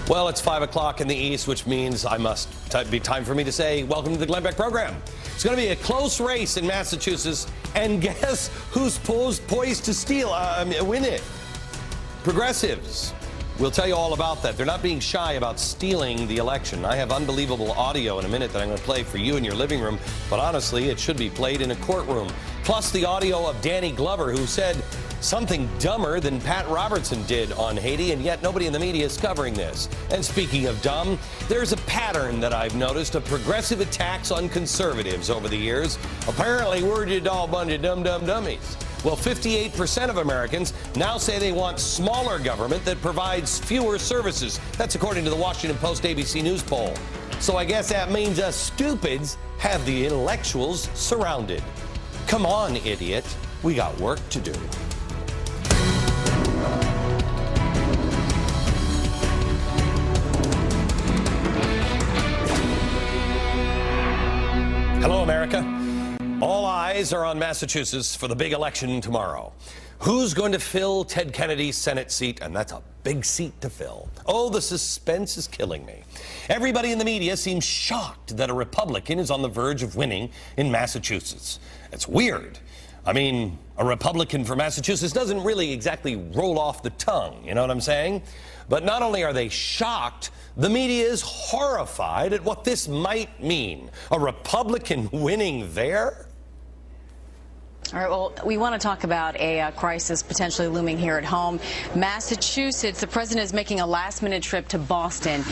Well, it's 5 o'clock in the East, which means I must be time for me to say welcome to the Glenn Beck program. It's going to be a close race in Massachusetts, and guess who's poised to win it? Progressives. We'll tell you all about that. They're not being shy about stealing the election. I have unbelievable audio in a minute that I'm going to play for you in your living room, but honestly, it should be played in a courtroom. Plus the audio of Danny Glover, who said something dumber than Pat Robertson did on Haiti, and yet nobody in the media is covering this. And speaking of dumb, there's a pattern that I've noticed of progressive attacks on conservatives over the years. Apparently, we're just all a bunch of dumb dummies. Well, 58% of Americans now say they want smaller government that provides fewer services. That's according to the Washington Post ABC News poll. So I guess that means us stupids have the intellectuals surrounded. Come on, idiot. We got work to do. Hello, America. All eyes are on Massachusetts for the big election tomorrow. Who's going to fill Ted Kennedy's Senate seat? And that's a big seat to fill. Oh, the suspense is killing me. Everybody in the media seems shocked that a Republican is on the verge of winning in Massachusetts. It's weird. I mean, a Republican from Massachusetts doesn't really exactly roll off the tongue, you know what I'm saying? But not only are they shocked, the media is horrified at what this might mean. A Republican winning there? All right, well, we want to talk about a crisis potentially looming here at home. Massachusetts, the president is making a last-minute trip to Boston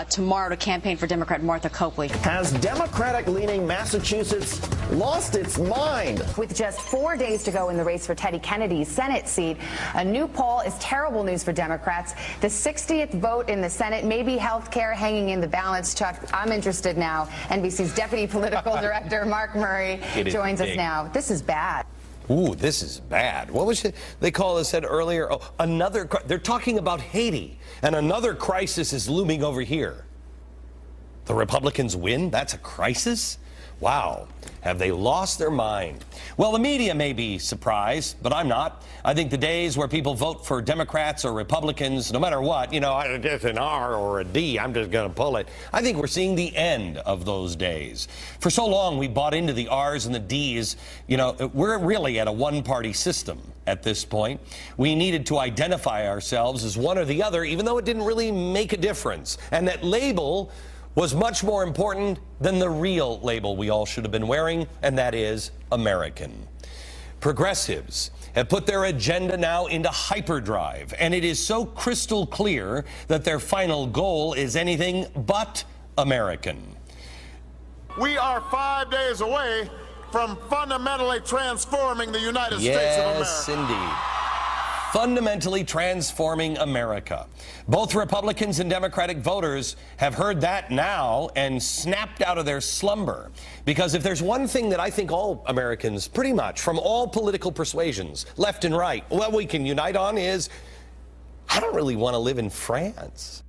tomorrow to campaign for Democrat Martha Coakley. Has Democratic-leaning Massachusetts lost its mind? With just 4 days to go in the race for Teddy Kennedy's Senate seat, a new poll is terrible news for Democrats. The 60th vote in the Senate, maybe health care hanging in the balance. Chuck, I'm interested now. NBC's Deputy Political Director Mark Murray joins us now. This is bad. Ooh, this is bad. What was it they said earlier? Oh, they're talking about Haiti, and another crisis is looming over here. The Republicans win? That's a crisis? Wow. Have they lost their mind? Well, the media may be surprised, but I'm not. I think the days where people vote for Democrats or Republicans, no matter what, you know, it's an R or a D, I'm just going to pull it. I think we're seeing the end of those days. For so long, we bought into the R's and the D's. You know, we're really at a one-party system at this point. We needed to identify ourselves as one or the other, even though it didn't really make a difference. And that label was much more important than the real label we all should have been wearing, and that is American. Progressives have put their agenda now into hyperdrive, and it is so crystal clear that their final goal is anything but American. We are 5 days away from fundamentally transforming the United States of America. Yes, indeed. Fundamentally transforming America. Both Republicans and Democratic voters have heard that now and snapped out of their slumber. Because if there's one thing that I think all Americans, pretty much, from all political persuasions, left and right, well, we can unite on is, I don't really want to live in France.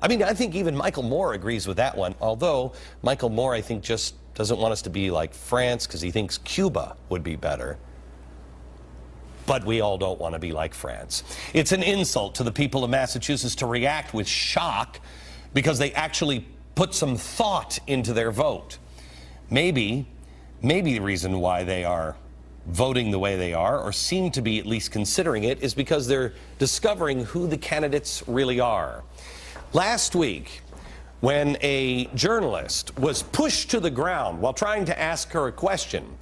I mean, I think even Michael Moore agrees with that one, although Michael Moore, I think, just doesn't want us to be like France because he thinks Cuba would be better. But we all don't want to be like France. It's an insult to the people of Massachusetts to react with shock because they actually put some thought into their vote. Maybe the reason why they are voting the way they are, or seem to be at least considering it, is because they're discovering who the candidates really are. Last week, when a journalist was pushed to the ground while trying to ask her a question,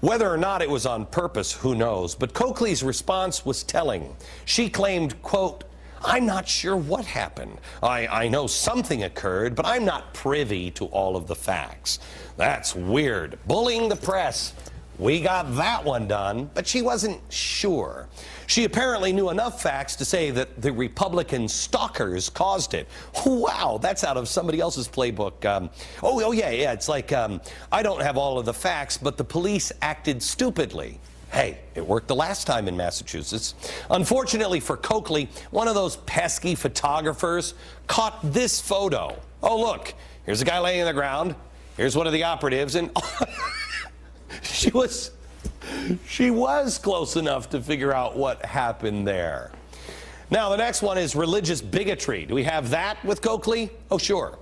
whether or not it was on purpose, who knows, but Coakley's response was telling. She claimed, quote, "I'm not sure what happened. I know something occurred, but I'm not privy to all of the facts." That's weird. Bullying the press. We got that one done, but she wasn't sure. She apparently knew enough facts to say that the Republican stalkers caused it. Wow, that's out of somebody else's playbook. Yeah, it's like, I don't have all of the facts, but the police acted stupidly. Hey, it worked the last time in Massachusetts. Unfortunately for Coakley, one of those pesky photographers caught this photo. Oh, look, here's a guy laying on the ground. Here's one of the operatives, and she was close enough to figure out what happened there. Now, the next one is religious bigotry. Do we have that with Coakley? Oh, sure.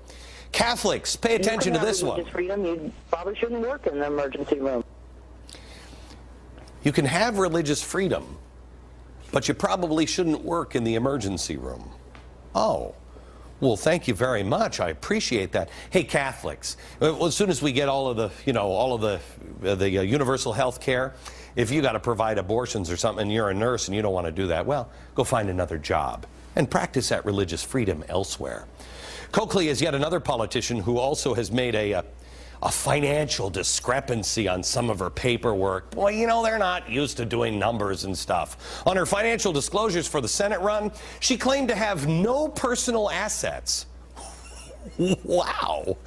Catholics, pay attention to this one. Freedom, you probably shouldn't work in the emergency room. You can have religious freedom, but you probably shouldn't work in the emergency room. Oh, well, thank you very much. I appreciate that. Hey, Catholics, as soon as we get all of the, universal health care, if you got to provide abortions or something and you're a nurse and you don't want to do that, well, go find another job and practice that religious freedom elsewhere. Coakley is yet another politician who also has made a financial discrepancy on some of her paperwork. Boy, they're not used to doing numbers and stuff. On her financial disclosures for the Senate run, she claimed to have no personal assets. Wow.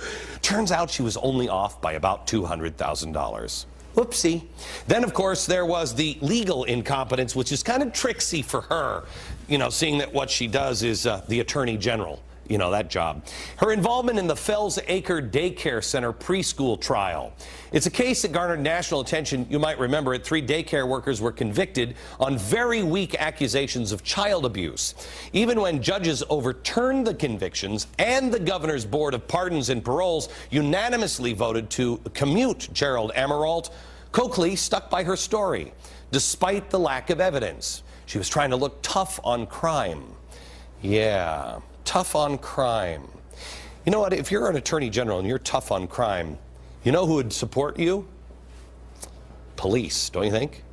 Turns out she was only off by about $200,000. Whoopsie. Then, of course, there was the legal incompetence, which is kind of tricksy for her, seeing that what she does is the Attorney General. That job. Her involvement in the Fells Acre Daycare Center preschool trial. It's a case that garnered national attention. You might remember it. 3 daycare workers were convicted on very weak accusations of child abuse. Even when judges overturned the convictions and the governor's board of pardons and paroles unanimously voted to commute Gerald Amirault, Coakley stuck by her story, despite the lack of evidence. She was trying to look tough on crime. Yeah. Tough on crime. You know what? If you're an attorney general and you're tough on crime, you know who would support you? Police, don't you think?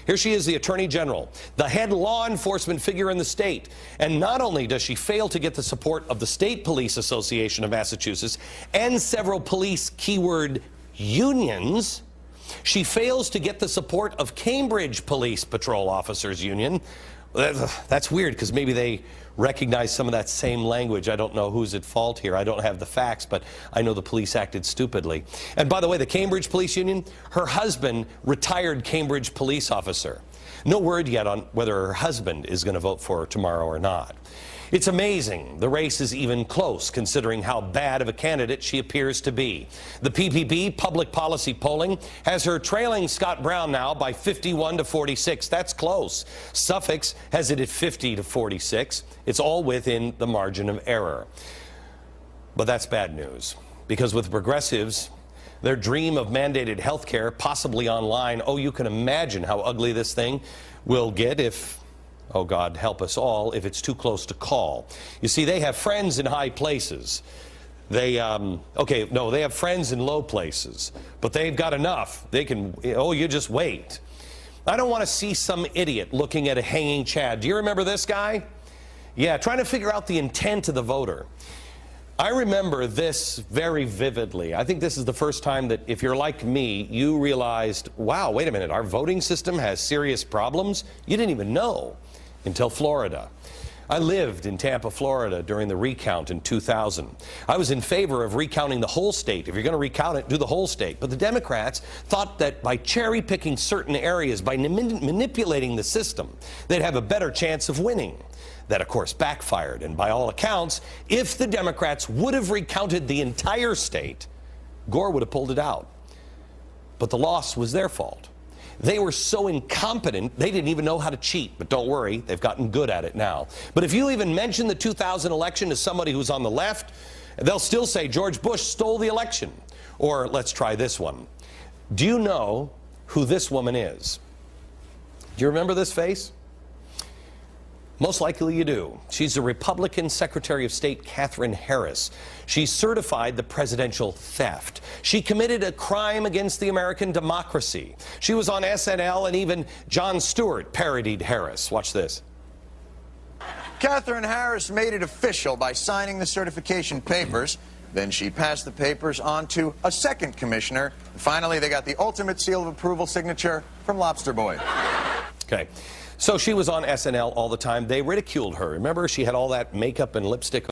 Here she is, the attorney general, the head law enforcement figure in the state. And not only does she fail to get the support of the State Police Association of Massachusetts and several police keyword unions, she fails to get the support of Cambridge Police Patrol Officers Union. That's weird because maybe they recognize some of that same language. I don't know who's at fault here. I don't have the facts, but I know the police acted stupidly. And by the way, the Cambridge Police Union, her husband, retired Cambridge police officer. No word yet on whether her husband is going to vote for her tomorrow or not. It's amazing the race is even close, considering how bad of a candidate she appears to be. The PPP, Public Policy Polling, has her trailing Scott Brown now by 51 to 46. That's close. Suffolk has it at 50 to 46. It's all within the margin of error. But that's bad news, because with progressives, their dream of mandated health care, possibly online, oh, you can imagine how ugly this thing will get if, oh God, help us all, if it's too close to call. You see, they have friends in high places. They have friends in low places, but they've got enough. They can, you just wait. I don't want to see some idiot looking at a hanging Chad. Do you remember this guy? Yeah, trying to figure out the intent of the voter. I remember this very vividly. I think this is the first time that, if you're like me, you realized, wow, wait a minute, our voting system has serious problems? You didn't even know until Florida. I lived in Tampa, Florida during the recount in 2000. I was in favor of recounting the whole state. If you're going to recount it, do the whole state. But the Democrats thought that by cherry-picking certain areas, by manipulating the system, they'd have a better chance of winning. That, of course, backfired. And by all accounts, if the Democrats would have recounted the entire state, Gore would have pulled it out. But the loss was their fault. They were so incompetent, they didn't even know how to cheat. But don't worry, they've gotten good at it now. But if you even mention the 2000 election to somebody who's on the left, they'll still say George Bush stole the election. Or let's try this one. Do you know who this woman is? Do you remember this face? Most likely you do. She's the Republican Secretary of State, Katherine Harris. She certified the presidential theft. She committed a crime against the American democracy. She was on SNL, and even Jon Stewart parodied Harris. Watch this. Katherine Harris made it official by signing the certification papers. Then she passed the papers on to a second commissioner. Finally, they got the ultimate seal of approval signature from Lobster Boy. Okay. So she was on SNL all the time. They ridiculed her. Remember, she had all that makeup and lipstick